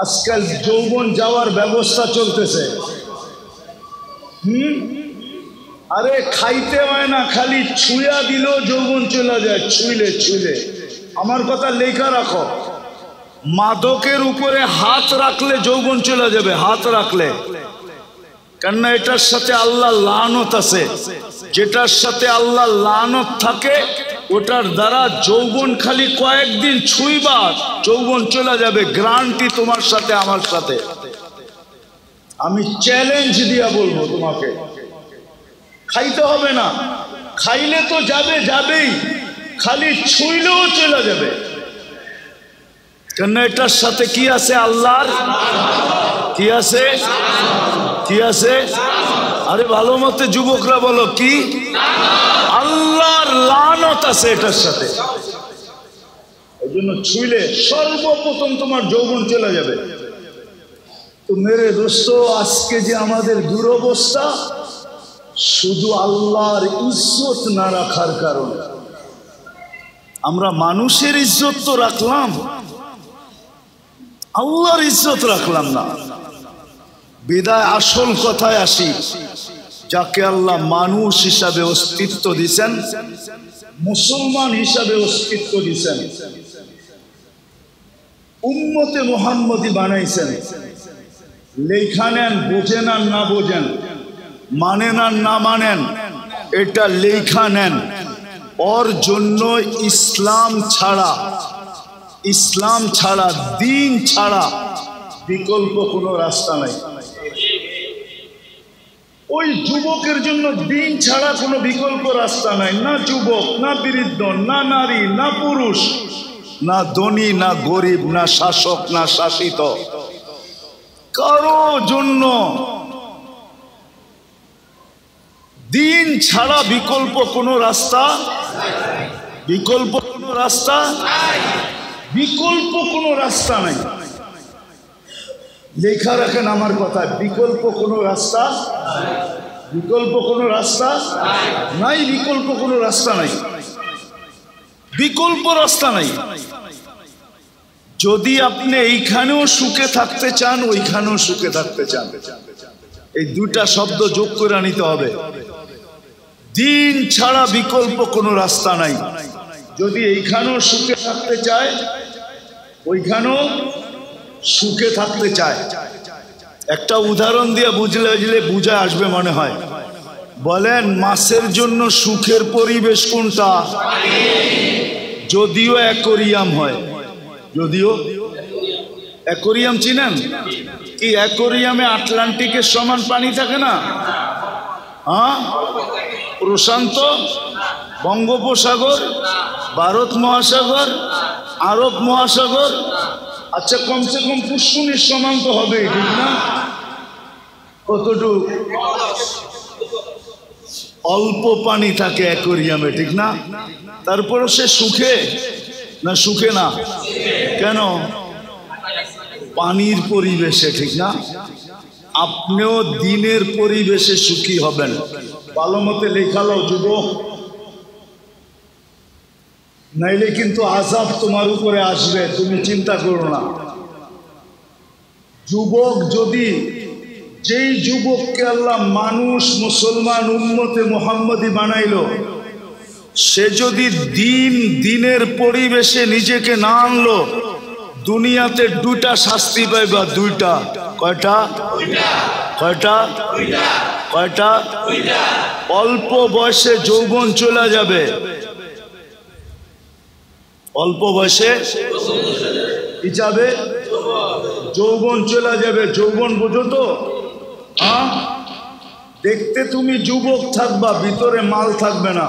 আজকাল যৌবন যাওয়ার ব্যবস্থা চলতেছে। আরে খাইতে হয় না, খালি ছুঁয়া দিলেও যৌবন চলে যায়। ছুঁইলে ছুঁইলে আমার কথা লেখা রাখো, মাদকের উপরে হাত রাখলে যৌবন চলে যাবে। হাত রাখলে, কেননা এটার সাথে আল্লাহ লানত আছে। যেটার সাথে আল্লাহ লানত থাকে ওটার দ্বারা যৌবন খালি কয়েকদিন ছুঁইবা যৌবন চলে যাবে। গ্যারান্টি তোমার সাথে আমার সাথে। আমি চ্যালেঞ্জ দিয়া বলবো তোমাকে, খাইতে হবে না, খাইলে তো যাবে যাবেই, খালি ছুঁইলেও চলে যাবে। কেন এটার সাথে কি আছে? আল্লাহর কি আছে? কি আছে? আরে ভালো মতে যুবকরা বলো, কি? আল্লাহর লানত আছে এটার সাথে। এই জন্য ছুঁইলে সর্বপ্রথম তোমার যৌবন চলে যাবে। তো মেরে দোস্ত, আজকে যে আমাদের দুরবস্থা শুধু আল্লাহর ইজ্জত না রাখার কারণে। আমরা মানুষের ইজ্জত তো রাখলাম, আল্লাহর ইজ্জত রাখলাম না। বিদায় আসল কথায় আসি, যাকে আল্লাহ মানুষ হিসাবে অস্তিত্ব দিয়েছেন, মুসলমান হিসাবে অস্তিত্ব দিয়েছেন, উম্মতে মুহাম্মদী বানাইছেন। লেখা নেন, বোঝেন আর না বোঝেন, মানেন আর না মানেন, এটা লেখা নেন। ওর জন্য ইসলাম ছাড়া, ইসলাম ছাড়া, দিন ছাড়া বিকল্প কোনো রাস্তা নাই। ওই যুবকের জন্য দিন ছাড়া কোনো বিকল্প রাস্তা নাই। না যুবক, না বৃদ্ধ, না নারী, না পুরুষ, না ধনী, না গরিব, না শাসক, না শাসিত, কারো জন্য দিন ছাড়া বিকল্প কোনো রাস্তা, বিকল্প কোনো রাস্তা, বিকল্প কোনো রাস্তা নাই। লেখা রাখেন আমার কথা, বিকল্প কোনো রাস্তা, বিকল্প কোনো রাস্তা নাই, বিকল্প কোনো রাস্তা নাই, বিকল্প রাস্তা নাই। যদি আপনি এইখানেও সুখে থাকতে চান, ওইখানেও সুখে থাকতে চান, এই দুইটা শব্দ যোগ করে নিতে হবে। দিন ছাড়া বিকল্প কোনো রাস্তা নাই। যদি এইখানেও সুখে থাকতে চায়, ওইখানেও সুখে থাকতে চায়। একটা উদাহরণ দিয়ে বুঝলে বুঝে আসবে মনে হয়। বলেন, মাছের জন্য সুখের পরিবেশ কোনটা? যদিও অ্যাকোরিয়াম হয়, যদিও অ্যাকোরিয়াম চিনেন কি? অ্যাকোরিয়ামে আটলান্টিকের সমান পানি থাকে না? হ্যাঁ, প্রশান্ত, বঙ্গোপসাগর, ভারত মহাসাগর, আরব মহাসাগর, আচ্ছা কমসে কম পুষ্কুনির সমান তো হবে, ঠিক না? কতটুকু? অল্প পানি থাকে অ্যাকোরিয়ামে, ঠিক না? তারপরে সে সুখে না? সুখে না কেন? পানির পরিবেশে, ঠিক না? আপনিও দিনের পরিবেশে সুখী হবেন। ভালো মতে লেখালো যুবক, নাইলে কিন্তু আযাব তোমার উপরে আসবে, তুমি চিন্তা করো না। যুবক যদি, যেই যুবককে আল্লাহ মানুষ, মুসলমান, উম্মতে মুহাম্মদী বানাইলো, সে যদি দিনের পরিবেশে নিজেকে না আনলো, দুনিয়াতে দুইটা শাস্তি পাইবা। দুইটা। কয়টা? কয়টা? কয়টা? অল্প বয়সে যৌবন চলে যাবে, অল্প বয়সে কি যাবে? যৌবন চলে যাবে। যৌবন বোঝো তো? হ্যাঁ, দেখতে তুমি যুবক থাকবা, ভিতরে মাল থাকবে না।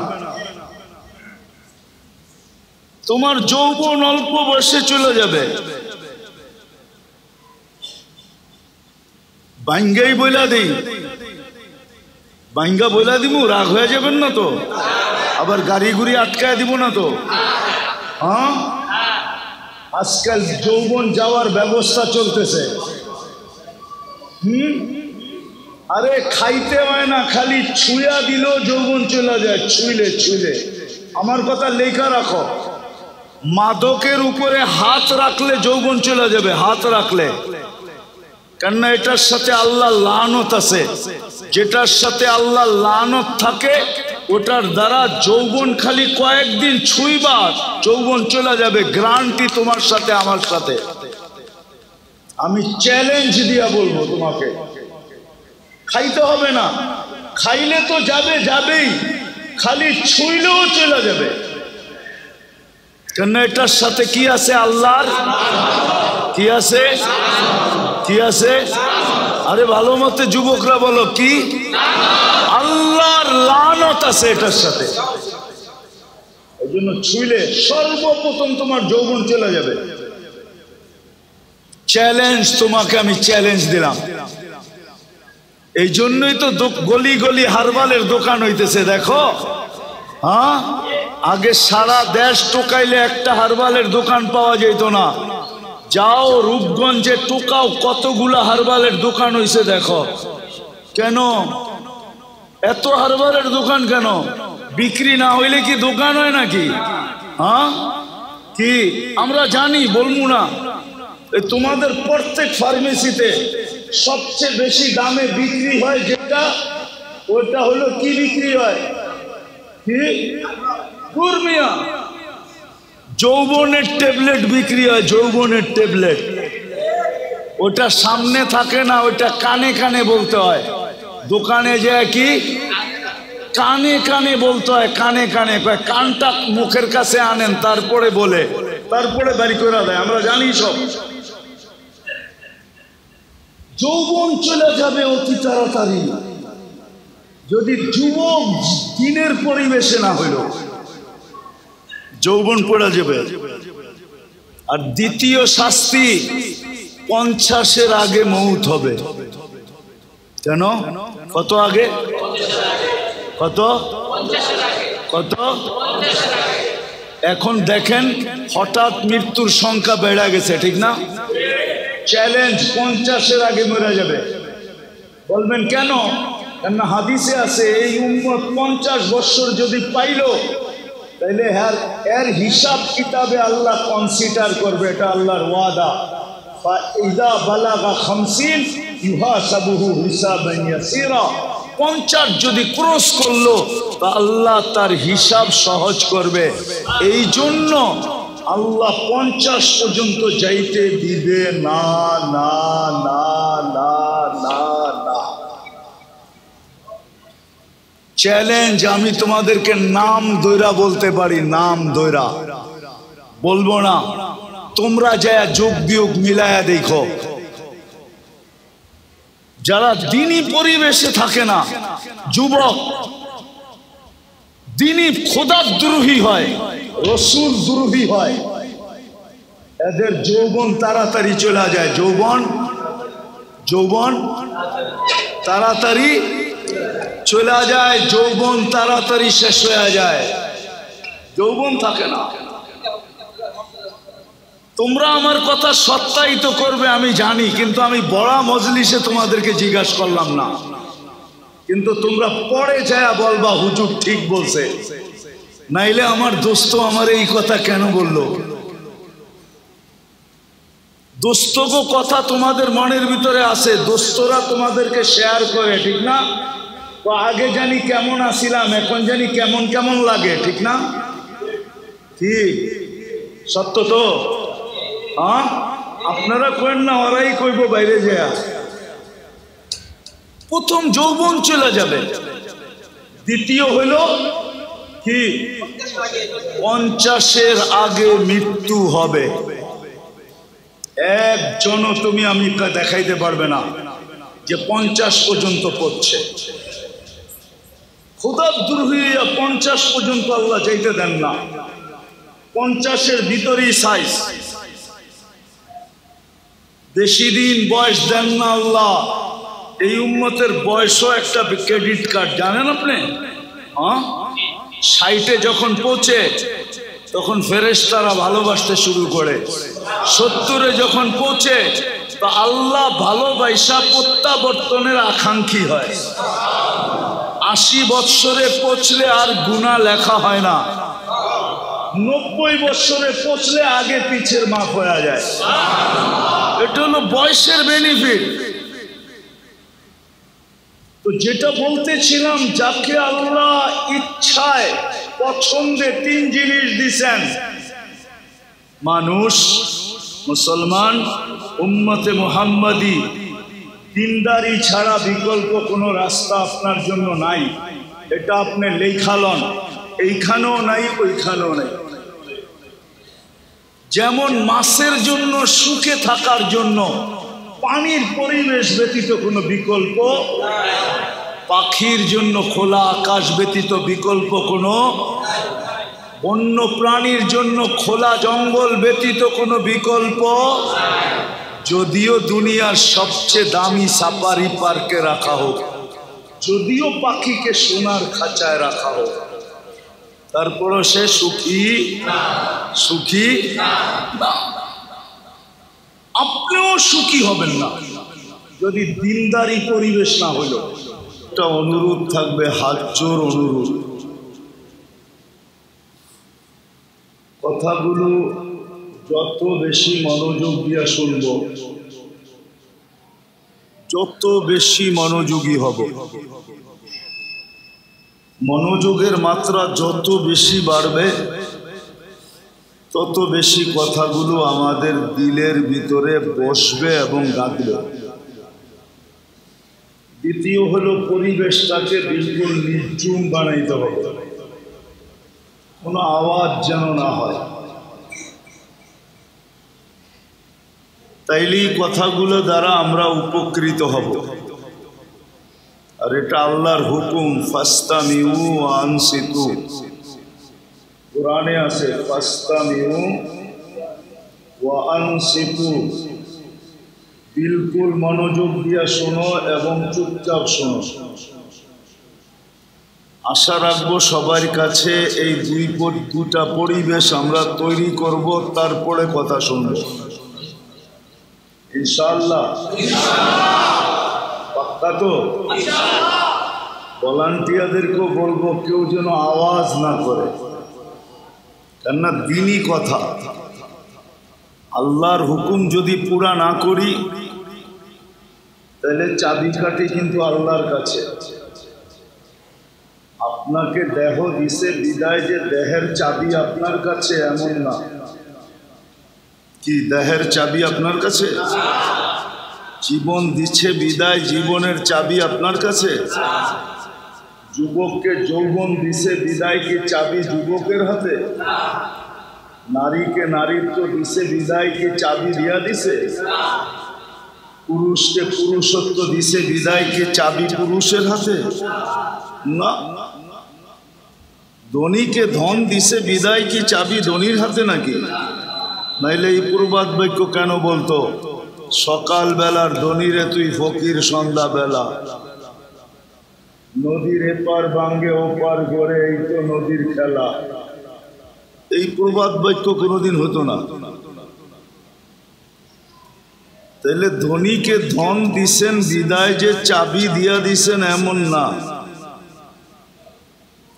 তোমার যৌবন অল্প বয়সে চলে যাবে। বাইঙ্গাই বইলা দিই, বাইঙ্গা বইলা দিব, রাগ হয়ে যাবেন না তো? আবার গাড়ি গুড়ি আটকায় দিব না তো? হ্যাঁ, আজকাল যৌবন যাওয়ার ব্যবস্থা চলতেছে। আরে খাইতে হয় না, খালি ছুঁয়া দিলেও যৌবন চলে যায়। ছুঁইলে ছুঁইলে আমার কথা লেখা রাখো, মাদকের উপরে হাত রাখলে যৌবন চলে যাবে। হাত রাখলে, কেননা এটার সাথে আল্লাহ লানত আছে, যেটার সাথে আল্লাহ লানত থাকে ওটার দ্বারা যৌবন খালি কয়েকদিন ছুঁইবা যৌবন চলে যাবে, গ্যারান্টি তোমার সাথে আমার সাথে। আমি চ্যালেঞ্জ দিয়া বলবো তোমাকে, খাইতে হবে না, খাইলে তো যাবে যাবেই, খালি ছুঁইলেও চলে যাবে। কেন এটার সাথে কি আছে? আল্লাহর কি আছে? কি আছে? আরে ভালো মতে যুবকরা বলো কি? আল্লাহর লানত আছে এটার সাথে। এই জন্য ছুঁইলে সর্বপ্রথম তোমার যৌবন চলে যাবে। চ্যালেঞ্জ তোমাকে আমি চ্যালেঞ্জ দিলাম। এই জন্যই তো গলি গলি হারবালের দোকান হইতেছে, দেখো। হ্যাঁ, আগে সারা দেশ টোকাইলে একটা হারবালের দোকান পাওয়া যেত না। যাও রূপগঞ্জে টোকাও, কতগুলা হারবালের দোকান হইছে দেখো। কেন এত হারবালের দোকান? কেন বিক্রি না হইলে কি দোকান হয় নাকি? হ্যাঁ, কি আমরা জানি, বলবো না। তোমাদের প্রত্যেক ফার্মেসিতে সবচেয়ে বেশি দামে বিক্রি হয় যেটা, ওটা হলো কি বিক্রি হয়? কি কুরমিয়া, যৌবনের ট্যাবলেট বিক্রি হয়, যৌবনের ট্যাবলেট। ওটা সামনে থাকে না, ওটা কানে কানে বলতে হয়। দোকানে যায় কি কানে কানে বলতে হয়, কানে কানে। কানটা মুখের কাছে আনেন, তারপরে বলে, তারপরে বাড়ি করে দেয়, আমরা জানি সব। যৌবন চলে যাবে অতি তাড়াতাড়ি যদি যুবক দিনের পরিবেশে না হইল, যৌবন পড়ে যাবে। আর দ্বিতীয় শাস্তি, 50-এর আগে মৌত হবে। কেন? কত আগে? কত কত? এখন দেখেন হঠাৎ মৃত্যুর সংখ্যা বেড়ে গেছে, ঠিক না? চ্যালেঞ্জ, 50-এর আগে মরে যাবে। বলবেন কেন? কেন হাদিসে আছে এই উম্মত 50 বছর যদি পাইল তাহলে এর হিসাব কিতাবে আল্লাহ কনসিডার করবে, এটা আল্লাহর ওয়াদা। ফাইদা বালাগা 50 ইউহাসাবুহু হিসাবান ইয়াসীরা। 50 যদি ক্রস করলো তা আল্লাহ তার হিসাব সহজ করবে। এই জন্য আল্লাহ 50 পর্যন্ত যাইতে দিবে না, না না না না না। চ্যালেঞ্জ, আমি তোমাদেরকে নাম দৈরা বলতে পারি, নাম দৈরা বলবো না। তোমরা যা যোগ বিয়োগ মিলায়া দেখো, যারা দিনী পরিবেশে থাকে না, যুবক দিনী খোদার দ্রোহী হয়, রসুল দ্রোহী হয়, এদের যৌবন তাড়াতাড়ি চলে যায়। যৌবন তাড়াতাড়ি চলে যায়, যৌবন তাড়াতাড়ি শেষ হয়ে যায়, যৌবন থাকে না। তোমরা আমার কথা সত্যায়িত করবে আমি জানি, কিন্তু আমি বড় মজলিসে তোমাদেরকে জিজ্ঞাসা করলাম না। কিন্তু তোমরা পরে যায় বলবা হুজুর ঠিক বলছে, নাইলে আমার দোস্ত আমার এই কথা কেন বললো। দোস্তগো কথা তোমাদের মনের ভিতরে আছে, দোস্তরা তোমাদেরকে শেয়ার করে, ঠিক না? তো আগে জানি কেমন আছিলাম, এখন জানি কেমন কেমন লাগে, ঠিক না? ঠিক সত্য তো? হ্যাঁ, আপনারা কইন না, ওরাই কইব বাইরে যায়। প্রথম যৌবন চলে যাবে। দ্বিতীয় হইল কি? 50-এর আগে মৃত্যু হবে। একজনও তুমি আমি দেখাইতে পারবে না যে 50 পর্যন্ত পড়ছে। খোদার দ্রোহী 50 পর্যন্ত আল্লাহ যাইতে দেন না। 50-এর ভিতরেই সাইজ, বেশি দিন বয়স দেন না আল্লাহ। এই উম্মতের বয়সও একটা ক্রেডিট কার্ড, জানেন আপনি? হ্যাঁ, 60-এ যখন পৌঁছে তখন ফেরেশতারা ভালোবাসতে শুরু করে। 70-এ যখন পৌঁছে তো আল্লাহ ভালোবাসা প্রত্যাবর্তনের আকাঙ্ক্ষী হয়। 80 বৎসরে পৌঁছলে আর গুনাহ লেখা হয় না। 90 বৎসরে পৌঁছলে আগে পিছের মাপ হয়ে যায়। এটা হলো বয়সের বেনিফিট। তো যেটা বলতেছিলাম, যাকে আল্লাহ ইচ্ছায় পছন্দে তিন জিনিস দিছেন, মানুষ, মুসলমান, উম্মতে মুহাম্মাদি, দিনদারি ছাড়া বিকল্প কোনো রাস্তা আপনার জন্য নাই। এটা আপনি লেখালন, এইখানেও নাই ওইখানেও নাই। যেমন মাছের জন্য সুখে থাকার জন্য পানির পরিবেশ ব্যতীত কোনো বিকল্প, পাখির জন্য খোলা আকাশ ব্যতীত বিকল্প কোনো, বন্য প্রাণীর জন্য খোলা জঙ্গল ব্যতীত কোনো বিকল্প। যদিও দুনিয়ার সবচেয়ে দামি সাফারি পার্কে রাখা হোক, যদিও পাখিকে সোনার খাঁচায় রাখা হোক, তারপরও সে সুখী সুখী না। আপনিও সুখী হবেন না যদি দিনদারি পরিবেশ না হইল। একটা অনুরোধ থাকবে, হাত জোর অনুরোধ, কথাগুলো যত বেশি মনোযোগ দিয়ে শুনব, যত বেশি মনোযোগী হব, মনোযোগের মাত্রা যত বেশি বাড়বে, তত বেশি কথাগুলো আমাদের দিলের ভিতরে বসবে এবং গাঁথবে। দ্বিতীয় হলো, পরিবেশটাকে বিলকুল নির্জুম বানাইতে হবে, কোনো আওয়াজ যেন না হয়। তাইলেই কথাগুলো দ্বারা আমরা উপকৃত হব। আর এটা আল্লাহর হুকুম, ফাস্তামিউ ওয়া আনসিতু, কোরআনে আছে ফাস্তামিউ ওয়া আনসিতু, বিলকুল মনোযোগ দিয়ে শোনো এবং চুপচাপ শোনো। আশা রাখবো সবার কাছে এই দুটা পরিবেশ আমরা তৈরি করব, তারপরে কথা শুনবো ইনশাআল্লাহ। পাক্কা তো? ভলান্টিয়ারদেরকেও বলবো কেউ যেন আওয়াজ না করে, কেননা দিনই কথা। আল্লাহর হুকুম যদি পুরা না করি, তাহলে চাবিকাঠি কিন্তু আল্লাহর কাছে। আপনাকে দেহ দিছে বিদায় যে দেহের চাবি আপনার কাছে, এমন না। কি দেহের চাবি আপনার কাছে? জীবন দিচ্ছে বিদায় জীবনের চাবি আপনার কাছে? যুবককে যৌবন দিছে বিদায় কি চাবি যুবকের হাতে? নারীকে নারীত্ব দিছে বিদায় কি চাবি দিয়া দিছে? পুরুষকে পুরুষত্ব দিছে বিদায় কি চাবি পুরুষের হাতে? না। ধনীকে ধন দিছে বিদায় কি চাবি ধনীর হাতে নাকি? নাইলে এই প্রবাদ বাক্য কেন বলতো, সকাল বেলার ধনীরে তুই ফকির সন্ধ্যা বেলা, নদীর এপার ভাঙ্গে ওপার গড়ে, এই তো নদীর খেলা। এই প্রবাদ বাক্য কোনোদিন হতো না। তাইলে ধনীকে ধন দিছেন বিদায় যে চাবি দিয়া দিছেন এমন না।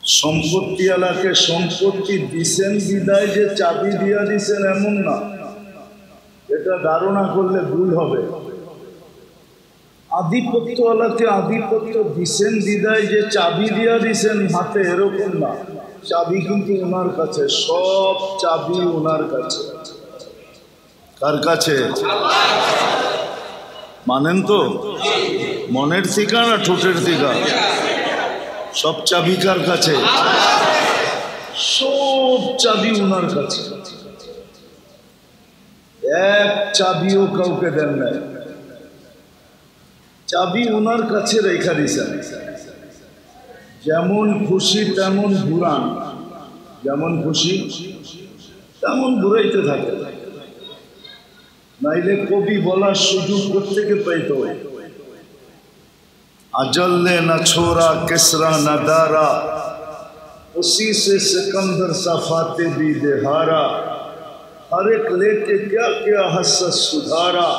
সম্পত্তিওয়ালাকে সম্পত্তি দিছেন বিদায় যে চাবি দিয়া দিছেন এমন না। এটা ধারণা করলে ভুল হবে। আধিপত্যওয়ালাকে আধিপত্য দিছেন বিদায় যে চাবি দিয়া দিছেন হাতে, এরকম না। চাবি কিন্তু ওনার কাছে, সব চাবি ওনার কাছে। কার কাছে? মানেন তো? মনের থিকা না ঠোঁটের থিকা? সব চাবি কার কাছে? সব চাবি ওনার কাছে। এক চাবিও কাউকে দেন নাই, চাবি ওনার কাছে রেখা দিছেন। যেমন খুশি তেমন ঘুরান, যেমন খুশি তেমন ঘুরাইতে থাকে। নাইলে কবি বলার সুযোগ প্রত্যেকে পাইত। अजल्ले न छोरा किसरा न दारा, उसी से सिकंदर सा फाते भी देहारा, हर एक लेके क्या क्या हसस सुधारा,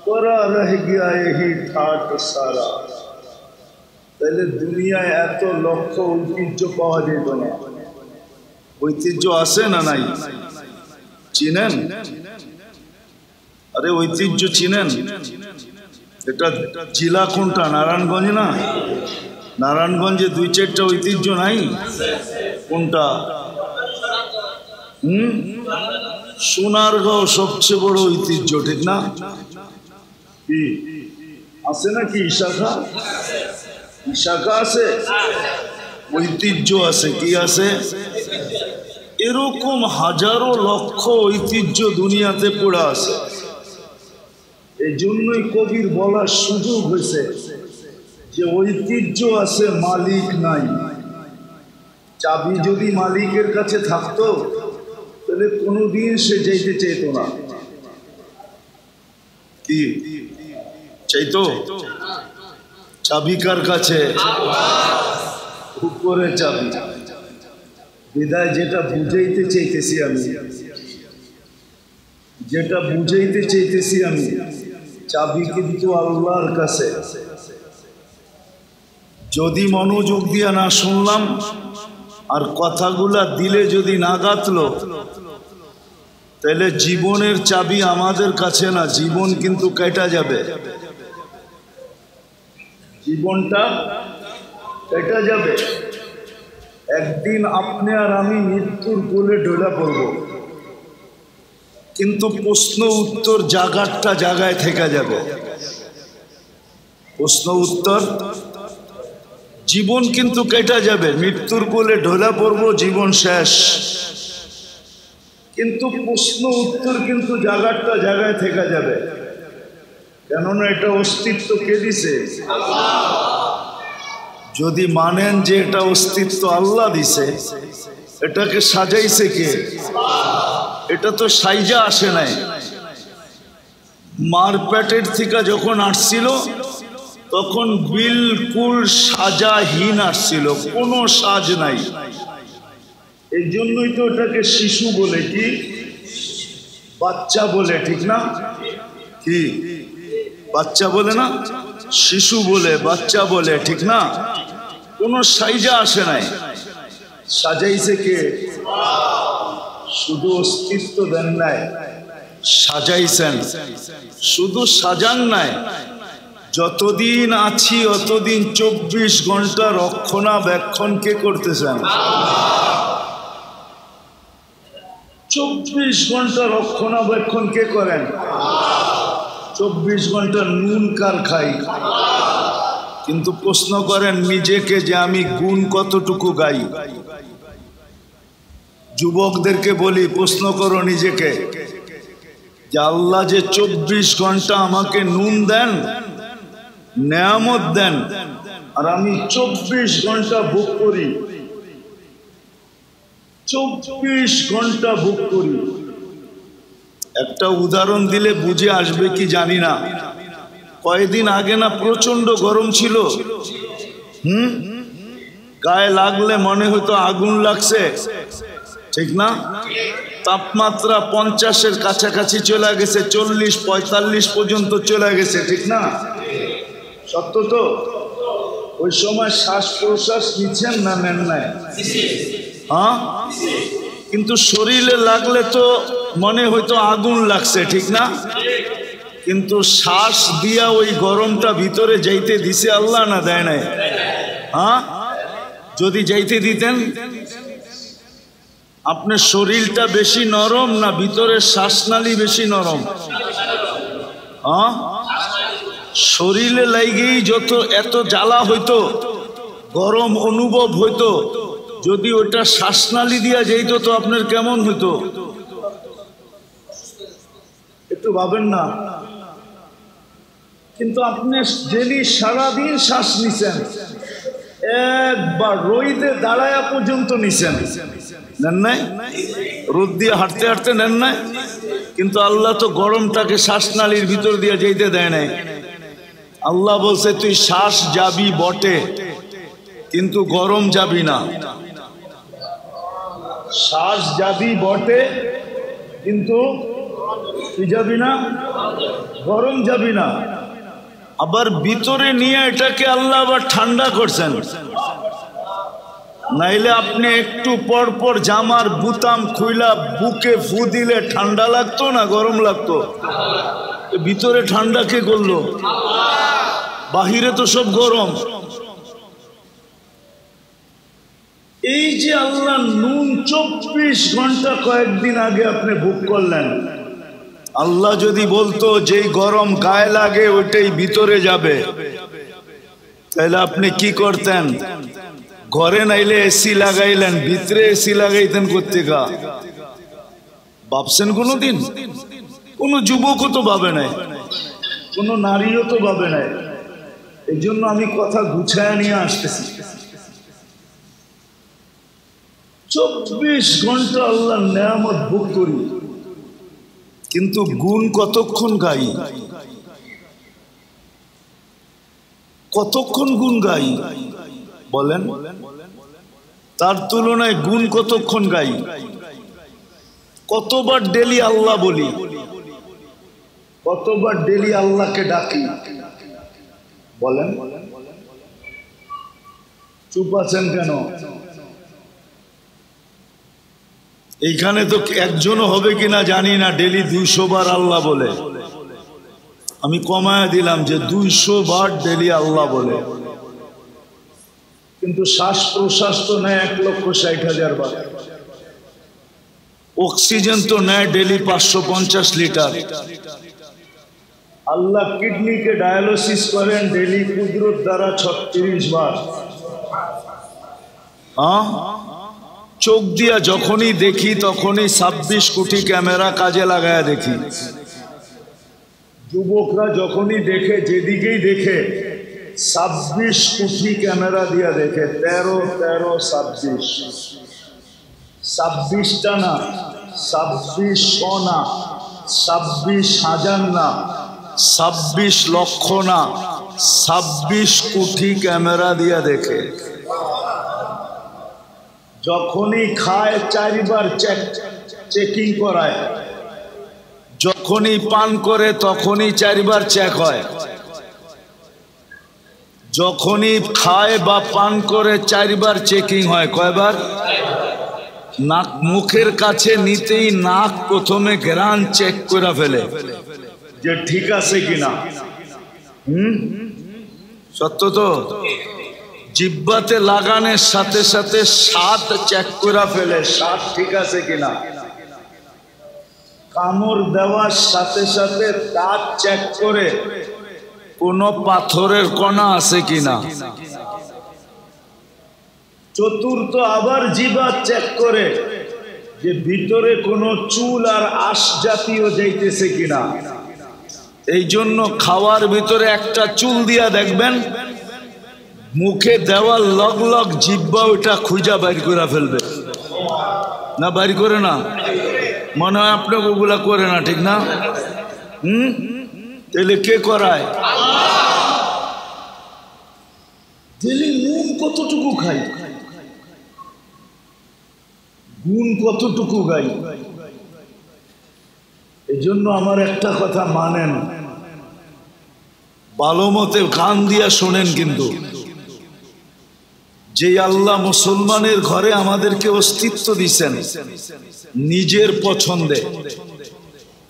परा रह गया यही ठाट सारा। তাহলে দুনিয়ায় এত লক্ষ ঐতিহ্য পাওয়া যেত না। ঐতিহ্য আছে না নাই? চিনেন? আরে ঐতিহ্য চিনেন? এটা জেলা কোনটা? নারায়ণগঞ্জ না? নারায়ণগঞ্জে 2-4টা ঐতিহ্য নাই? কোনটা? সোনারগাঁও সবচেয়ে বড় ঐতিহ্য, ঠিক না? কি আছে নাকি? শাখা আছে, ঐতিহ্য আছে। কি আছে? এরকম হাজারো লক্ষ ঐতিহ্য দুনিয়াতে পড়ে আছে। এই জন্যই কবির বলার সুযোগ হয়েছে যে ঐতিহ্য আছে, মালিক নাই। চাবি যদি মালিকের কাছে থাকতো তাহলে কোনোদিন সে যেতে চাইতো না। কি চাইতো? চাবি কার কাছে? উপরে চাবি। বিদায় যেটা বুঝাইতে চাইতেছি আমি, চাবি কিন্তু আল্লাহর কাছে। যদি মনোযোগ দিয়া না শুনলাম আর কথাগুলা দিলে যদি না গাঁথলো, তাহলে জীবনের চাবি আমাদের কাছে না, জীবন কিন্তু কেটে যাবে। জীবনটা কেটে যাবে। একদিন আপনি আর আমি মৃত্যুর কোলে ঢলে পড়ব, কিন্তু প্রশ্ন উত্তর জায়গাটা জায়গায় থেকে যাবে। প্রশ্ন উত্তর, জীবন কিন্তু কেটে যাবে। মৃত্যুর কোলে ঢলে পড়ব, জীবন শেষ, কিন্তু প্রশ্ন উত্তর কিন্তু জায়গাটা জায়গায় থেকে যাবে। কেননা এটা অস্তিত্ব কে দিছে? যদি মানেন যে এটা অস্তিত্ব আল্লাহ দিছে, এটাকে সাজাইছে কে? এটা তো সাইজা আসে নাই। মার পেটের থেকে যখন আসছিল তখন বিলকুল সাজাহীন আসছিল, কোনো সাজ নাই। এই জন্যই তো ওটাকে শিশু বলে, কি বাচ্চা বলে, ঠিক না? কি বাচ্চা বলে না? শিশু বলে, বাচ্চা বলে, ঠিক না? কোনো সাইজা আসে নাই। সাজাইছে কে? শুধু অস্তিত্ব দেন নাই, সাজাইছেন। শুধু সাজান নাই, যতদিন আছি অতদিন 24 ঘন্টা রক্ষণাবেক্ষণ কে করতেছেন? 24 ঘন্টা রক্ষণাবেক্ষণ কে করেন? 24 ঘন্টা নুন কার খাই? কিন্তু প্রশ্ন করেন নিজেকে যে আমি গুণ কতটুকু গাই। যুবকদেরকে বলি, প্রশ্ন করো নিজেকে যে আল্লাহ যে 24 ঘন্টা আমাকে নুন দেন, নেয়ামত দেন, আর আমি 24 ঘন্টা ভোগ করি। 24 ঘন্টা ভোগ করি। একটা উদাহরণ দিলে বুঝে আসবে কি জানি না। কয়েকদিন আগে না প্রচন্ড গরম ছিল, গায়ে লাগলে মনে হতো আগুন লাগছে, ঠিক না? তাপমাত্রা 50-এর কাছাকাছি চলে গেছে, 40-45 পর্যন্ত চলে গেছে, ঠিক না? সত্য তো? ওই সময় শ্বাস প্রশ্বাস নিচ্ছেন না নেন নাই? হ্যাঁ, কিন্তু শরীরে লাগলে তো মনে হয়তো আগুন লাগছে, ঠিক না? কিন্তু শ্বাস দিয়া ওই গরমটা ভিতরে যাইতে দিছে আল্লাহ না দেয় নাই? হ্যাঁ, যদি যাইতে দিতেন, আপনার শরীরটা বেশি নরম না ভিতরের শ্বাসনালী বেশি নরম? হ্যাঁ, শরীরে লাগেই যত এত জ্বালা হইতো, গরম অনুভব হইতো, যদি ওটা শ্বাসনালী দিয়া যাইত তো আপনার কেমন হইতো? একটু ভাবেন না? কিন্তু আপনি যিনি সারাদিন শ্বাস নিছেন, একবার রোদে দাঁড়ায়া পর্যন্ত নিছেন, নেন নাই? রোদ দিয়ে হাঁটতে হাঁটতে নেন নাই? কিন্তু আল্লাহ তো গরমটাকে শ্বাসনালীর ভিতর দিয়ে যেতে দেয় নাই। আল্লাহ বলছে তুই শ্বাস যাবি বটে, কিন্তু গরম যাবি না। শ্বাস যাবি বটে, কিন্তু তুই যাবি না, গরম যাবি না। আবার ভিতরে নিয়ে এটাকে আল্লাহ আবার ঠান্ডা করছেন। নাইলে আপনি একটু পর পর জামার বুতাম খুইলা বুকে ফু দিলে ঠান্ডা লাগতো না গরম লাগতো? ভিতরে ঠান্ডা কে করলো? বাহিরে তো সব গরম। এই যে আল্লাহ নুন 24 ঘন্টা কয়েকদিন আগে আপনি ভোগ করলেন, আল্লাহ যদি বলতো যেই গরম গায়ে লাগে ওইটাই ভিতরে যাবে, তাহলে আপনি কি করতেন? ঘরে নাইলে এসি লাগাইলেন, ভিতরে এসি লাগাইতেন কোত্থেকা? ভাবছেন কোনোদিন? কোনো যুবকও তো ভাবে নাই, কোনো নারীও তো ভাবে নাই। এই জন্য আমি কথা গুছায় নিয়ে আসতেছি। 24 ঘন্টা আল্লাহর নেয়ামত ভোগ করি, কিন্তু গুণ কতক্ষণ গাই? কতক্ষণ গুণ গাই বলেন? তার তুলনায় গুণ কতক্ষণ গাই? কতবার ডেলি আল্লাহ বলি, কতবার ডেলি আল্লাহকে ডাকি বলেন? চুপ আছেন কেন? এইখানে তো একজনও হবে কিনা জানি না ডেলি 200 বার আল্লাহ বলে। আমি কমায় দিলাম যে 200 বার ডেলি আল্লাহ বলে, কিন্তু শ্বাস প্রশ্বাস তো নেয় 1,60,000 বার। অক্সিজেন তো নেয় ডেলি 550 লিটার। আল্লাহ কিডনিকে ডায়ালিসিস করেন ডেলি কুদরত দ্বারা 36 বার। চোখ দিয়া যখনই দেখি তখনই 26 কোটি ক্যামেরা কাজে লাগায় দেখি। যুবকরা যখনই দেখে, যেদিকেই দেখে 26 কোটি ক্যামেরা দিয়া দেখে। 13 13 26, 26টা না, 2600 না, 26,000 না, 26 লক্ষ না, 26 কোটি ক্যামেরা দিয়া দেখে। যখনই খায় 4 বার চেকিং করায়, যখনই পান করে তখনই 4 বার চেক হয়। যখনই খায় বা পান করে 4 বার চেকিং হয়। কয়বার? নাক মুখের কাছে নিতেই নাক প্রথমে ঘ্রাণ চেক করে ফেলে যে ঠিক আছে কিনা। সত্য তো? জিহ্বাতে লাগানোর সাথে সাথে স্বাদ চেক করে ফেলে, স্বাদ ঠিক আছে কিনা। কামড় দেওয়ার সাথে সাথে দাঁত চেক করে কোনো পাথরের কণা আছে কিনা। চতুর্থ আবার জিহ্বা চেক করে যে ভিতরে কোনো চুল আর আঁশ জাতীয় যাইতেছে কিনা। এই জন্য খাওয়ার ভিতরে একটা চুল দিয়া দেখবেন, মুখে দেওয়ার লগ লগ জিহ্বা ওইটা খুঁজা বাইর করে ফেলবে না? বাইর করে না? মনে হয় আপনাকে ওগুলা করে না, ঠিক না? তাহলে কে করায়? তাহলে নুন কতটুকু খাই, গুণ কতটুকু গাই? এই জন্য আমার একটা কথা মানেন, ভালো মতে কান দিয়া শোনেন, কিন্তু যে আল্লাহ মুসলমানের ঘরে আমাদেরকে অস্তিত্ব দিচ্ছেন নিজের পছন্দে।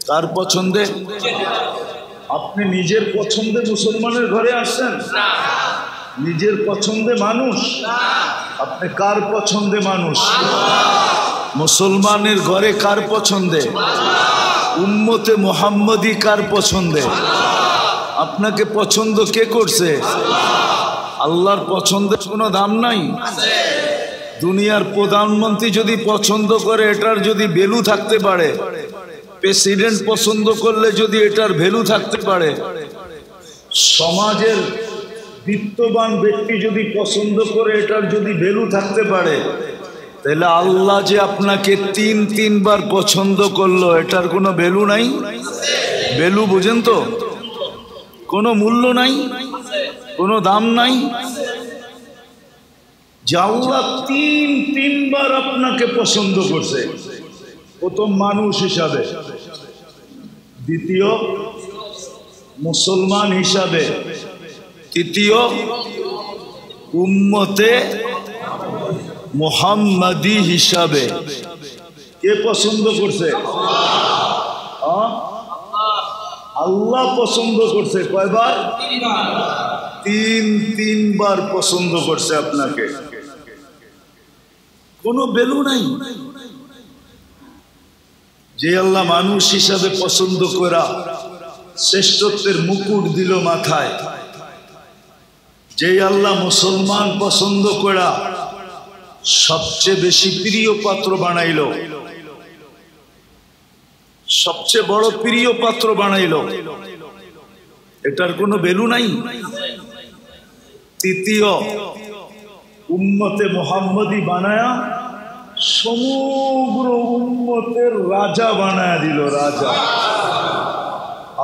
কার পছন্দে? আপনি নিজের পছন্দে মুসলমানের ঘরে আসছেন? নিজের পছন্দে মানুষ? আপনি কার পছন্দে মানুষ? মুসলমানের ঘরে কার পছন্দে? উম্মতে মুহাম্মদী কার পছন্দে? আপনাকে পছন্দ কে করছে? আল্লাহর পছন্দের কোনো দাম নাই। দুনিয়ার প্রধানমন্ত্রী যদি পছন্দ করে এটার যদি ভ্যালু থাকতে পারে, প্রেসিডেন্ট পছন্দ করলে যদি এটার ভ্যালু থাকতে পারে, সমাজের বিত্তবান ব্যক্তি যদি পছন্দ করে এটার যদি ভ্যালু থাকতে পারে, তাহলে আল্লাহ যে আপনাকে 3 বার পছন্দ করলো এটার কোনো ভ্যালু নাই? ভ্যালু বুঝেন তো? কোনো মূল্য নাই, কোনো দাম নাই। যে আল্লাহ 3 বার আপনাকে পছন্দ করছে, প্রথম মানুষ হিসাবে, দ্বিতীয় মুসলমান হিসাবে, তৃতীয় উম্মতে মুহাম্মাদি হিসাবে। কে পছন্দ করছে? আল্লাহ পছন্দ করছে কয়বার? তিনবার পছন্দ করছে আপনাকে। কোনো ভ্যালু নাই। যে আল্লাহ মানুষ হিসাবে পছন্দ করা শ্রেষ্ঠত্বের মুকুট দিল মাথায়, যে আল্লাহ মুসলমান পছন্দ করা সবচেয়ে বেশি প্রিয় পাত্র বানাইল, সবচেয়ে বড় প্রিয় পাত্র বানাইল, এটার কোনো ভ্যালু নাই। তৃতীয়, উম্মতে মুহাম্মদী বানায়া সমগ্র উম্মতের রাজা বানায়া দিল। রাজা,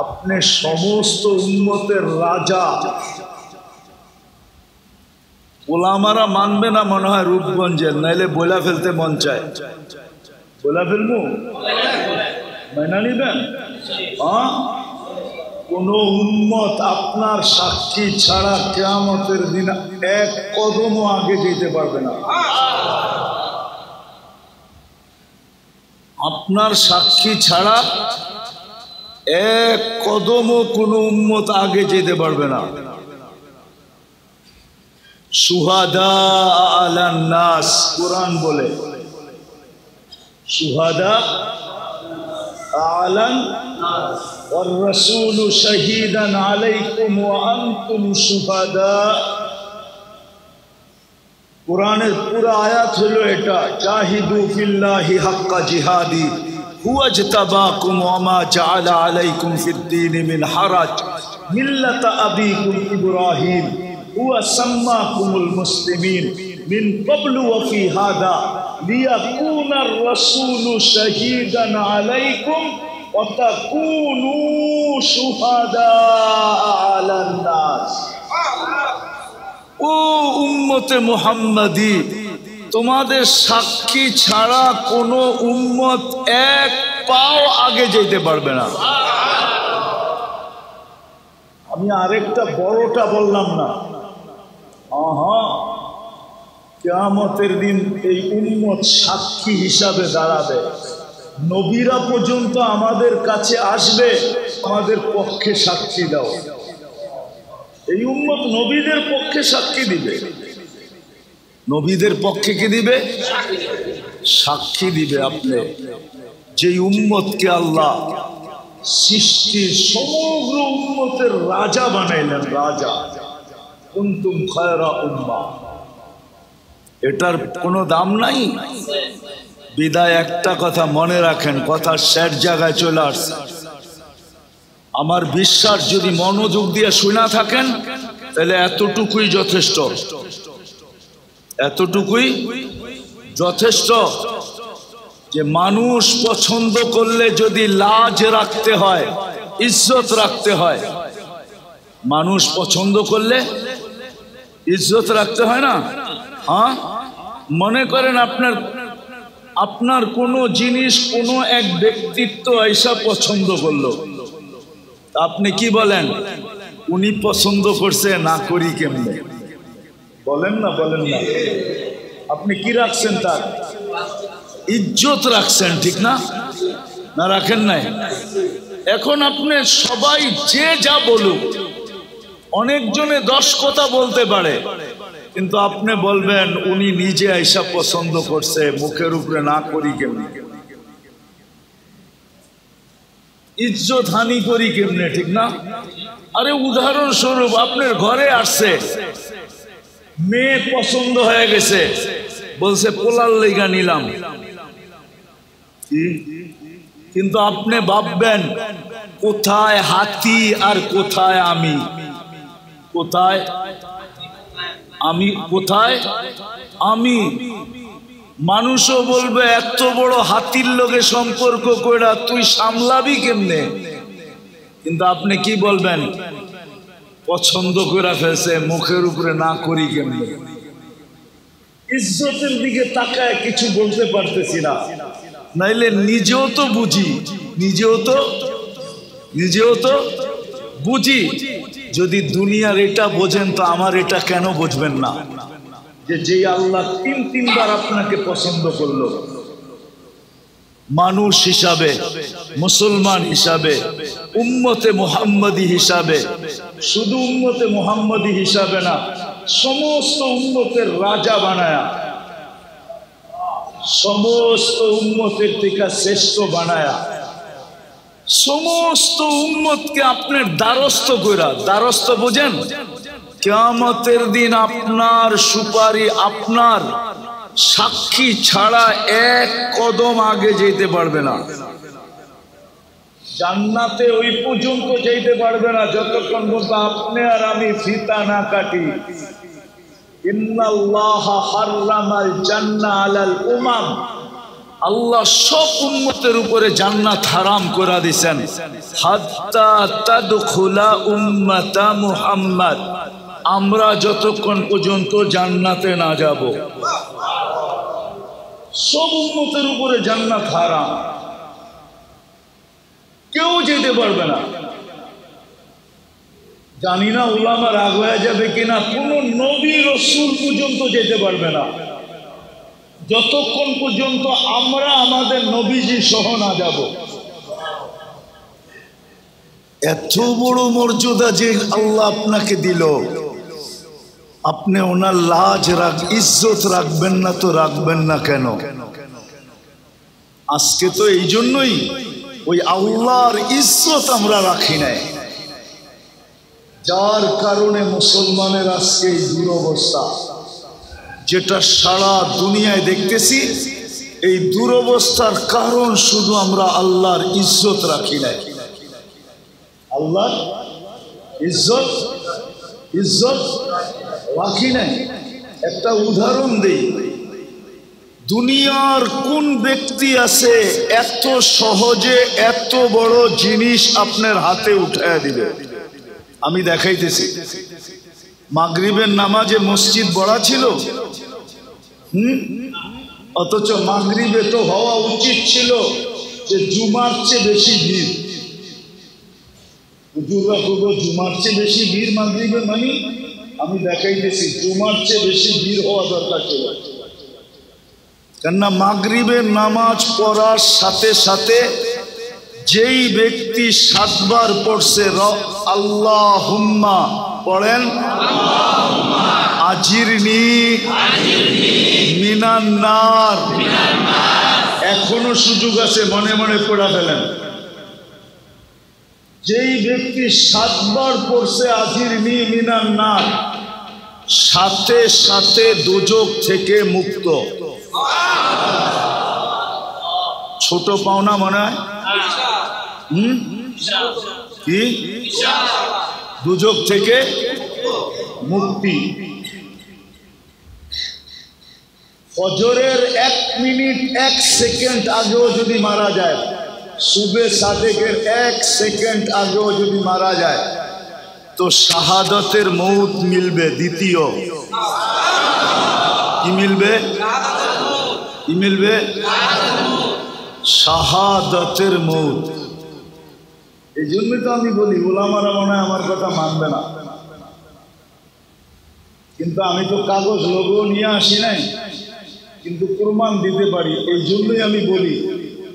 আপনি সমস্ত উম্মতের রাজা। ওলামারা মানবে না মনে হয় রূপগঞ্জের, নাইলে বইলা ফেলতে মন চায়। বইলা ফেলবো, মাইনা নিবেন? কোন উম্মত আপনার সাক্ষী ছাড়া কিয়ামতের দিন এক কদমও আগে যেতে পারবে না। আপনার সাক্ষী ছাড়া এক কদমও কোন উম্মত আগে যেতে পারবে না। শুহাদা আলান নাস, কুরআন বলে শুহাদা আলান নাস ওয়ার রাসূলু শাহীদান আলাইকুম ওয়া আনতুম শুহাদা। কুরআনের পুরো আয়াত হলো এটা, জাহিদু ফিল্লাহি হাক্কা জিহাদি হুয়া ইজতাবাকুম ওয়া মা জাআলা আলাইকুম ফিদ-দীনি মিন হারাজ মিল্লাতা আবিকুম ইব্রাহিম হুয়া সাম্মাকুমুল মুসলিমিন মিন ক্বাবলু ওয়া ফি হাদা লিয়াকুনার রাসূলু শাহীদান আলাইকুম ওয়া তাকুনু শুহাদা আলান নাস। ও উম্মতে মুহাম্মাদি, তোমাদের সাক্ষী ছাড়া কোনো উম্মত এক পাও আগে যেতে পারবে না। আমি আরেকটা বড়টা বললাম না? কিয়ামতের দিন এই উম্মত সাক্ষী হিসাবে দাঁড়াবে। নবীরা পর্যন্ত আমাদের কাছে আসবে, আমাদের পক্ষে সাক্ষী দাও। এই উম্মত নবীদের পক্ষে সাক্ষী দিবে। নবীদের পক্ষে কি দিবে? সাক্ষী দিবে। আপনি যে উম্মতকে আল্লাহ সৃষ্টির সমগ্র উম্মতের রাজা বানাইলেন, রাজা, কুনতুম খায়রা উম্মাহ, এটার কোনো দাম নাই। বিদায় একটা কথা মনে রাখেন, কথা শেষ জায়গায় চলে আসছে। আমার বিশ্বাস যদি মনোযোগ দিয়ে শুনে থাকেন তাহলে এতটুকুই যথেষ্ট, এতটুকুই যথেষ্ট যে মানুষ পছন্দ করলে যদি লাজ রাখতে হয়, ইজ্জত রাখতে হয়, মানুষ পছন্দ করলে ইজ্জত রাখতে হয় না? মনে করেন আপনার কোনো জিনিস কোনো এক ব্যক্তিত্ব এসা পছন্দ করলো, আপনি কি বলেন? উনি পছন্দ করছে, না করি কেমনে? বলেন না, বলেন না? আপনি কি রাখছেন? তার ইজ্জত রাখছেন, ঠিক না? না রাখেন নাই? এখন আপনি সবাই যে যা বলুক, অনেকজনে 10 কথা বলতে পারে, কিন্তু আপনি বলবেন উনি নিজে আইসা পছন্দ করছে, মুখের উপরে না করি কেমনে? ইজ্জত হানি করি কেমনে, ঠিক না? আরে উদাহরণস্বরূপ আপনার ঘরে আসছে, মেয়ে পছন্দ হয়ে গেছে, বলছে পোলার লেগা নিলাম, কিন্তু আপনি ভাববেন কোথায় হাতি আর কোথায় আমি, কোথায় আমি, কোথায় আমি? মানুষও বলবে এত বড় হাতির লগে সম্পর্ক কইরা তুই সামলাবি কেমনে? কিন্তু আপনি কি বলবেন? পছন্দ করে ফেলছে, মুখের উপরে না করি কেমনে? ইজ্জতের দিকে তাকায় কিছু বলতে পারতেছি না, নাইলে নিজেও তো বুঝি, নিজেও তো বুঝি। যদি দুনিয়ার এটা বোঝেন তো আমার এটা কেন বুঝবেন না? যে আল্লাহ তিনবার আপনাকে পছন্দ করলো মানুষ হিসাবে, মুসলমান হিসাবে, উম্মতে মুহাম্মদী হিসাবে, শুধু উম্মতে মুহাম্মদী হিসাবে না, সমস্ত উম্মতের রাজা বানায়া, সমস্ত উম্মতের থেকে শ্রেষ্ঠ বানায়া, সমস্ত উম্মতকে আপনার দ্বারস্থ কইরা, দ্বারস্থ বোঝেন? কিয়ামতের দিন আপনার সুপারি, আপনার সাক্ষী ছাড়া এক কদম আগে যেতে পারবে না। জান্নাতে ওই পর্যন্ত যেতে পারবে না যতক্ষণ পর্যন্ত আপনি আর আমি ফিতা না কাটি। ইন্নাল্লাহা হাররামাল জান্নাহ আলাল উমাম, আল্লাহ সব উম্মতের উপরে জান্নাত হারাম করে দিয়েছেন। হাত্তা তাদখুলা উম্মাতা মুহাম্মদ, আমরা যতক্ষণ পর্যন্ত জান্নাতে না যাব, সব উম্মতের উপরে জান্নাত হারাম, কেউ যেতে পারবে না। জানি না উলামা রাগ হয়ে যাবে কিনা, কোন নবী রাসূল পর্যন্ত যেতে পারবে না যতক্ষণ পর্যন্ত আমরা আমাদের নবীজি সহ না যাব। এত বড় মর্যাদা যে আল্লাহ আপনাকে দিল, আপনি ওনার লাজ ইজ্জত রাখবেন না তো রাখবেন না কেন? আজকে তো এই জন্যই ওই আল্লাহর ইজ্জত আমরা রাখি নাই, যার কারণে মুসলমানের আজকে এই দুরবস্থা, যেটা সারা দুনিয়ায় দেখতেছি। এই দুরবস্থার কারণ শুধু আমরা আল্লাহর ইজ্জত রাখি নাই। আল্লাহর ইজ্জত রাখি নাই। একটা উদাহরণ দেই, দুনিয়ার কোন ব্যক্তি আছে এত সহজে এত বড় জিনিস আপনার হাতে উঠায় দিবে? আমি দেখাইতেছি। মাগরিবের নামাজে মসজিদ বড়া ছিল, অথচ মাগরিবে তো হওয়া উচিত ছিল যে জুমার চেয়ে বেশি ভিড়। হুজুররা করবো জুমার চেয়ে বেশি ভিড় মাগরিবে, মানে আমি দেখাইতেছি জুমার চেয়ে বেশি ভিড় হওয়া দরকার ছিল। কেননা মাগরিবের নামাজ পড়ার সাথে সাথে যেই ব্যক্তি 7 বার পড়ছে আল্লাহুম্মা পড়েন, আজিরনি মিনান নার, এখনো সুযোগ আছে, মনে মনে পড়া ফেলেন। যেই ব্যক্তি 7 বার পড়ছে আজিরনি মিনান নার, সাথে সাথে দোজখ থেকে মুক্ত। ছোট পাওনা মনে হয়? কি? দোজখ থেকে মুক্তি। ফজরের 1 মিনিট 1 সেকেন্ড আগেও যদি মারা যায়, সুবে সাদেকের 1 সেকেন্ড আগেও যদি মারা যায়, তো শাহাদতের মৌত মিলবে। দ্বিতীয় কি মিলবে? কি মিলবে? শাহাদতের মৌত। এই জন্যই তো আমি বলি ওলামারা মনে হয় আমার কথা মানবে না, কিন্তু আমি তো কাগজ লোগো নিয়ে আসি নাই, কিন্তু প্রমাণ দিতে পারি। এই জন্যই আমি বলি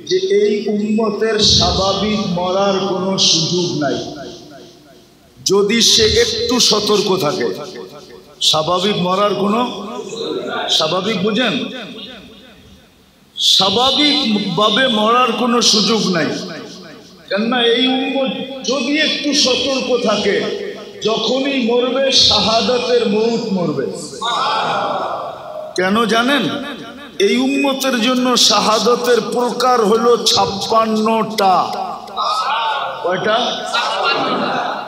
যে এই উম্মতের স্বাভাবিক মরার কোনো সুযোগ নাই, যদি সে একটু সতর্ক থাকে। স্বাভাবিক মরার কোনো, স্বাভাবিক বুঝেন, স্বাভাবিক ভাবে মরার কোনো সুযোগ নাই। কেননা এই উম্মত যদি একটু সতর্ক থাকে, যখনই মরবে শাহাদাতের মৌত মরবে। কেন জানেন? এই উম্মতের জন্য শাহাদাতের প্রকার হলো 56টা। কয়টা?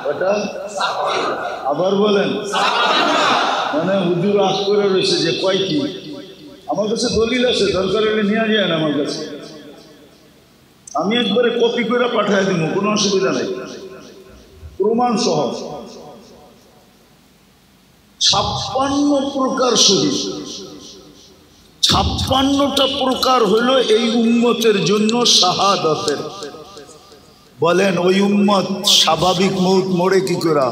কয়টা? আবার বলেন। মানে হুজুর আশ করে রয়েছে যে কয় কি? আমার কাছে দলিল আছে, দরকার হলে নিয়ে যায় না আমার কাছে, আমি একবারে কপি করে পাঠিয়ে দিব, কোনো অসুবিধা নাই, প্রমাণ সহ। 56 প্রকার শহীদ, 56টা প্রকার হলো এই উম্মতের জন্য শাহাদাতের। বলেন ওই উম্মত স্বাভাবিক মৌত মরে কি করে?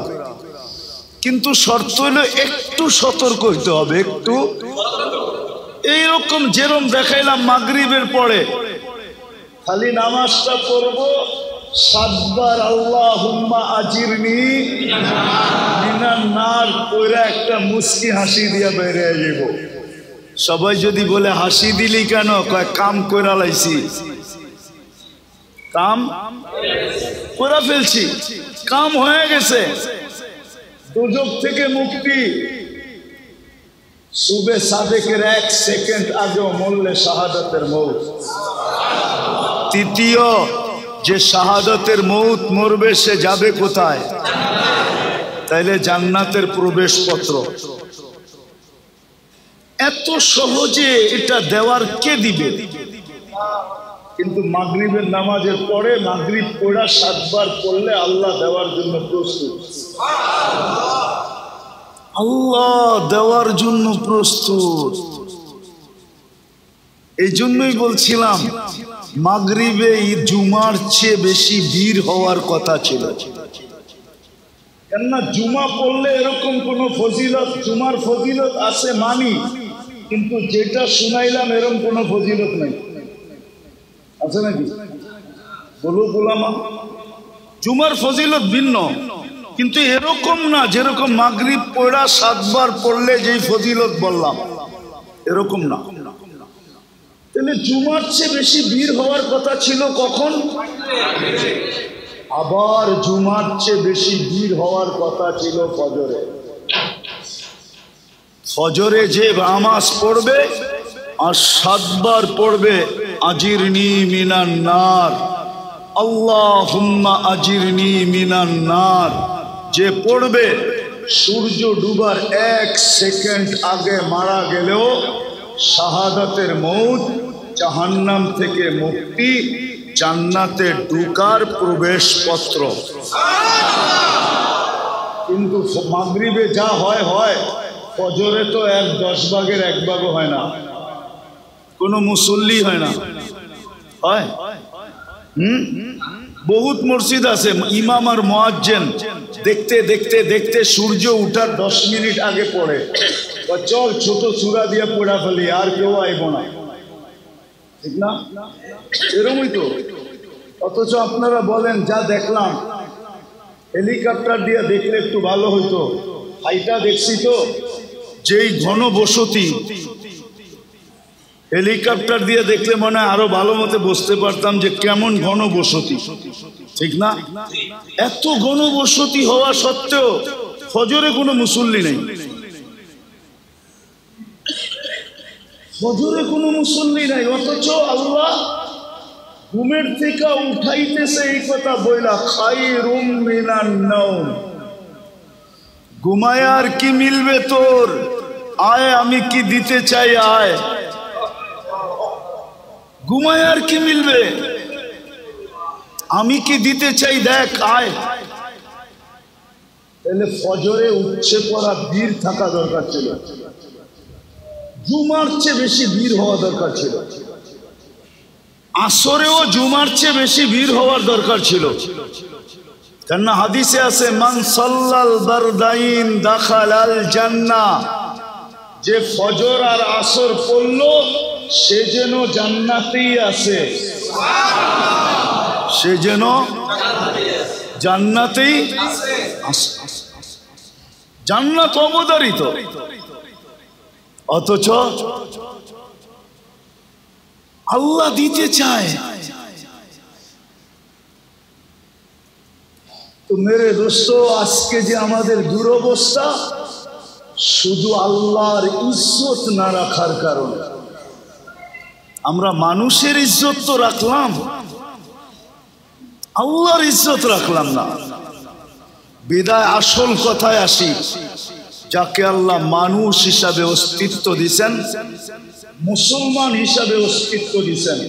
কিন্তু শর্ত হলো একটু সতর্ক হইতে হবে, একটু। এইরকম যেরকম দেখাইলাম মাগরিবের পরে খালি নামাজটা পড়ব 7 বার আল্লাহুম্মা আজিরনি মিনান নার কইরা একটা মুস্কি হাসি দিয়া বেরিয়ে যাব। সবাই যদি বলে হাসি দিলি কেন, কয় কাম কইরা লাইছি, কাম কইরা ফেলছি, কাম হয়ে গেছে। দুজক থেকে মুক্তি সুবে সাদেকের 1 সেকেন্ড আগেও মরলে শাহাদাতের মৌত। তৃতীয়, যে শাহাদাতের মৌত মরবে সে যাবে কোথায়? তাইলে জান্নাতের প্রবেশপত্র। এত সহজে এটা দেওয়ার কে দিবে? কিন্তু মাগরিবের নামাজের পরে মাগরিব পড়া 7 বার পড়লে আল্লাহ দেওয়ার জন্য প্রস্তুত। আল্লাহ দেওয়ার জন্য প্রস্তুত। এই জন্যই বলছিলাম মাগরিবে জুমার চেয়ে বেশি ভিড় হওয়ার কথা ছিল। কেননা জুমা পড়লে এরকম কোন ফজিলত, জুমার ফজিলত আছে মানি, কিন্তু যেটা শুনাইলাম এরকম কোন ফজিলত নেই। আছে নাকি? বলো গোলামা, জুমার ফজিলত ভিন্ন, কিন্তু এরকম না যেরকম মাগরিব পড়া 7 বার পড়লে যেই ফজিলত বললাম এরকম না। তাহলে জুমার চেয়ে বেশি ভিড় হওয়ার কথা ছিল কখন? আবার জুমার চেয়ে বেশি ভিড় হওয়ার কথা ছিল ফজরে। ফজরে যে নামাজ পড়বে আর 7 বার পড়বে আজিরনি মিনান নার, আল্লাহুম্মা আজিরনি মিনান নার, যে পড়বে সূর্য ডুবার 1 সেকেন্ড আগে মারা গেলেও শাহাদাতের মৌত, জাহান্নাম থেকে মুক্তি, জান্নাতে ঢোকার প্রবেশপত্র। কিন্তু মাগরিবে যা হয় হয়, ফজরে তো 10 ভাগের 1 ভাগও হয় না, কোনো মুসল্লি হয় না। হয় বহুত মসজিদ আছে ইমাম আর মুয়াজ্জিন দেখতে দেখতে দেখতে সূর্য উঠার 10 মিনিট আগে পড়ে, চল ছোট সূরা দিয়ে পড়া ফেলি, আর কেউ আইব না, ঠিক না? এরকমই তো। অথচ আপনারা বলেন যা দেখলাম, হেলিকপ্টার দিয়ে দেখলে একটু ভালো হইতো, হাইটা দেখছি তো যেই ঘন বসতি, হেলিকপ্টার দিয়ে দেখলে মনে হয় আরো ভালো মতো বুঝতে পারতাম যে কেমন ঘন বসতি, ঠিক না? এত ঘন বসতি হওয়া সত্ত্বেও ফজরে কোনো মুসল্লি নেই, ফজরে কোনো মুসল্লি নাই। অথচ আল্লাহ ঘুমের থেকে উঠাইতেছে এই কথা বইলা, খায়রুম মিনান নাওম, ঘুমায় আর কি মিলবে তোর, আয় আমি কি দিতে চাই, আয়। ঘুমায় আর কি মিলবে, আমি কি দিতে চাই, দেখ আয়। তাহলে ফজরে উঠছে পড়া ভিড় থাকা দরকার ছিল, জুমার চেয়ে বেশি ভিড় হওয়া দরকার ছিল। আসরেও জুমার চেয়ে বেশি ভিড় হওয়ার দরকার ছিল। কেননা হাদিসে আছে মান সাল্লাল বারদাইন দাখালাল জান্নাহ, যে ফজর আর আসর পড়লো সে যেন জান্নাতেই আছে, সে যেন জান্নাতেই আছে। জান্নাত অবধারিত, অথচ আল্লাহ দিতে চায়। তো মেরে দোস্ত, আজকে যে আমাদের দুরবস্থা শুধু আল্লাহর ইজ্জত না রাখার কারণে। আমরা মানুষের ইজ্জত তো রাখলাম, আল্লাহর ইজ্জত রাখলাম না। বিদায় আসল কথায় আসি, যাকে আল্লাহ মানুষ হিসাবে অস্তিত্ব দিয়েছেন, মুসলমান হিসাবে অস্তিত্ব দিয়েছেন,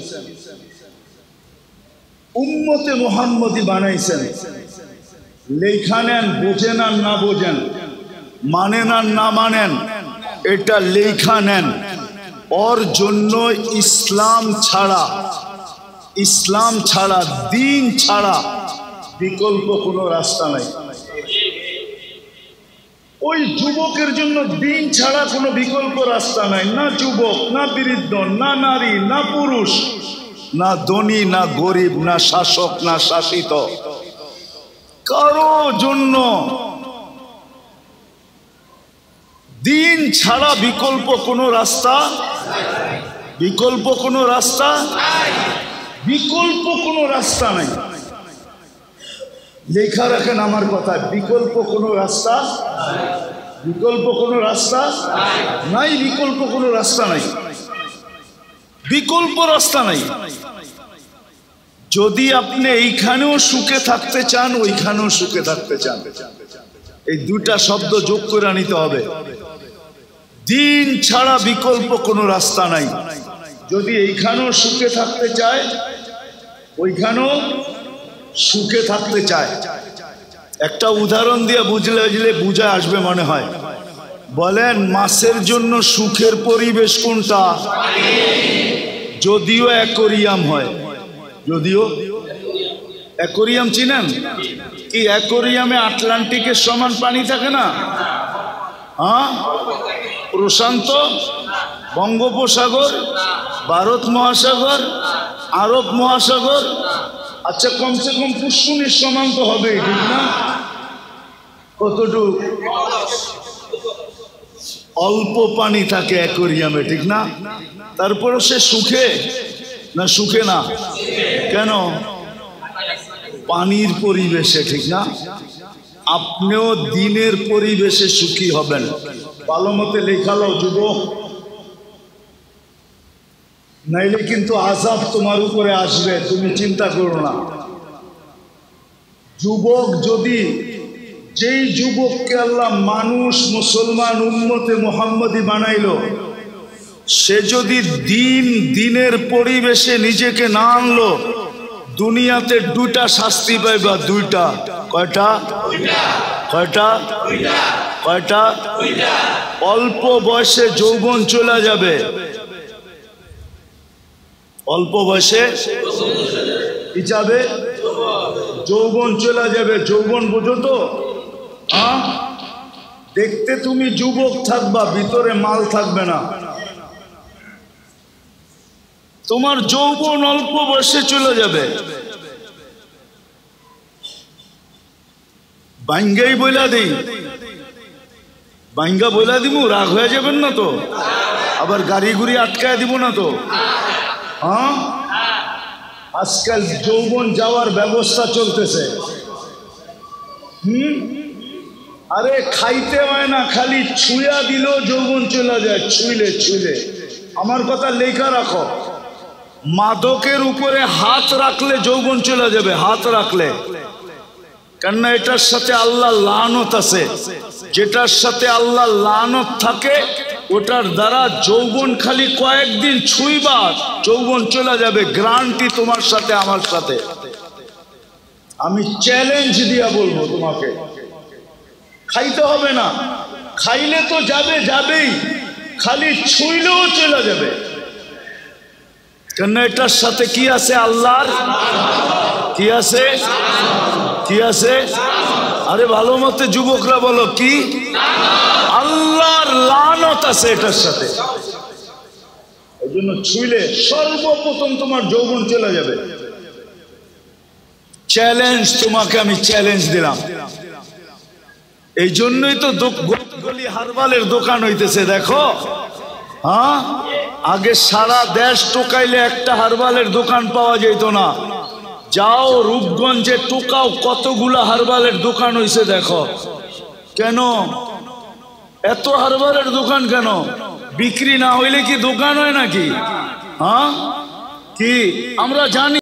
উম্মতে মুহাম্মদী বানাইছেন, লেখা নেন, বোঝেন আর না বোঝেন, মানেন আর না মানেন, এটা লেখা নেন। ওর জন্য ইসলাম ছাড়া, ইসলাম ছাড়া, দিন ছাড়া বিকল্প কোনো রাস্তা নাই। ওই যুবকের জন্য দিন ছাড়া কোনো বিকল্প রাস্তা নাই। না যুবক, না বৃদ্ধ, না নারী, না পুরুষ, না ধনী না গরিব, না শাসক না শাসিত, কারো জন্য দিন ছাড়া বিকল্প কোনো রাস্তা, বিকল্প কোনো রাস্তা, বিকল্প কোনো রাস্তা নাই। লেখা রাখেন আমার কথা, বিকল্প কোনো রাস্তা, বিকল্প কোনো রাস্তা নাই, বিকল্প কোনো রাস্তা নাই, বিকল্প রাস্তা নাই। যদি আপনি এইখানেও সুখে থাকতে চান, ওইখানেও সুখে থাকতে চান, এই দুটা শব্দ যোগ করে নিতে হবে। দিন ছাড়া বিকল্প কোনো রাস্তা নাই। যদি এইখানেও সুখে থাকতে চায়, ওইখানেও সুখে থাকতে চায়। একটা উদাহরণ দিয়ে বুঝলে বুঝে আসবে মনে হয়। বলেন মাছের জন্য সুখের পরিবেশ কোনটা? যদিও অ্যাকোরিয়াম হয়, যদিও অ্যাকোরিয়াম চিনেন কি? অ্যাকোরিয়ামে আটলান্টিকের সমান পানি থাকে না? হ্যাঁ, প্রশান্ত, বঙ্গোপসাগর, ভারত মহাসাগর, আরব মহাসাগর, আচ্ছা কমসে কম পুষ্কুনির সমান তো হবে, ঠিক না? কতটুকু অল্প পানি থাকে অ্যাকোরিয়ামে, ঠিক না? তারপরে সে সুখে না? সুখে না কেন? পানির পরিবেশে, ঠিক না? আপনিও দিনের পরিবেশে সুখী হবেন। ভালো মতে লেখালো যুবক, নাইলে কিন্তু আযাব তোমার উপরে আসবে, তুমি চিন্তা করো না। যুবক যদি, যেই যুবককে আল্লাহ মানুষ মুসলমান উম্মতে মুহাম্মদী বানাইলো, সে যদি দিনের পরিবেশে নিজেকে না আনলো, দুনিয়াতে দুটা শাস্তি পাইবা। দুইটা। কয়টা? কয়টা? কয়টা? অল্প বয়সে যৌবন চলে যাবে, অল্প বয়সে কি যাবে? যৌবন চলে যাবে। যৌবন বুঝো তো? হ্যাঁ, দেখতে তুমি যুবক থাকবা, ভিতরে মাল থাকবে না। তোমার যৌবন অল্প বয়সে চলে যাবে। বাইঙ্গাই বইলা দিই, বাইঙ্গা বইলা দিব, রাগ হয়ে যাবেন না তো? আবার গাড়ি গুড়ি আটকায় দিব না তো? হ্যাঁ, আজকাল যৌবন যাওয়ার ব্যবস্থা চলতেছে। আরে খাইতে হয় না, খালি ছুঁয়া দিলেও যৌবন চলে যায়। ছুঁইলে ছুঁইলে, আমার কথা লেখা রাখো, মাদকের উপরে হাত রাখলে যৌবন চলে যাবে। হাত রাখলে, কেননা এটার সাথে আল্লাহ লানত আছে। যেটার সাথে আল্লাহ লানত থাকে ওটার দ্বারা যৌবন খালি কয়েকদিন ছুঁইবা, যৌবন চলে যাবে। গ্যারান্টি তোমার সাথে আমার সাথে। আমি চ্যালেঞ্জ দিয়া বলবো তোমাকে, খাইতে হবে না, খাইলে তো যাবে, যাবেই, খালি ছুঁইলেও চলে যাবে। কেন এটার সাথে কি আছে? আল্লাহর কি আছে? কি আছে? আরে ভালো মতে যুবকরা বলো, কি? আল্লাহর লানত আছে এটার সাথে। এই জন্য ছুঁইলে সর্বপ্রথম তোমার যৌবন চলে যাবে। চ্যালেঞ্জ তোমাকে আমি চ্যালেঞ্জ দিলাম। এই জন্যই তো গলি হারবালের দোকান হইতেছে, দেখো। হ্যাঁ, আগে সারা দেশ টোকাইলে একটা হারবালের দোকান পাওয়া যেত না। যাও রূপগঞ্জে টোকাও, কতগুলা হারবালের দোকান হইছে দেখো। কেন এত হারবালের দোকান? কেন? বিক্রি না হইলে কি দোকান হয় নাকি? হ্যাঁ, কি আমরা জানি?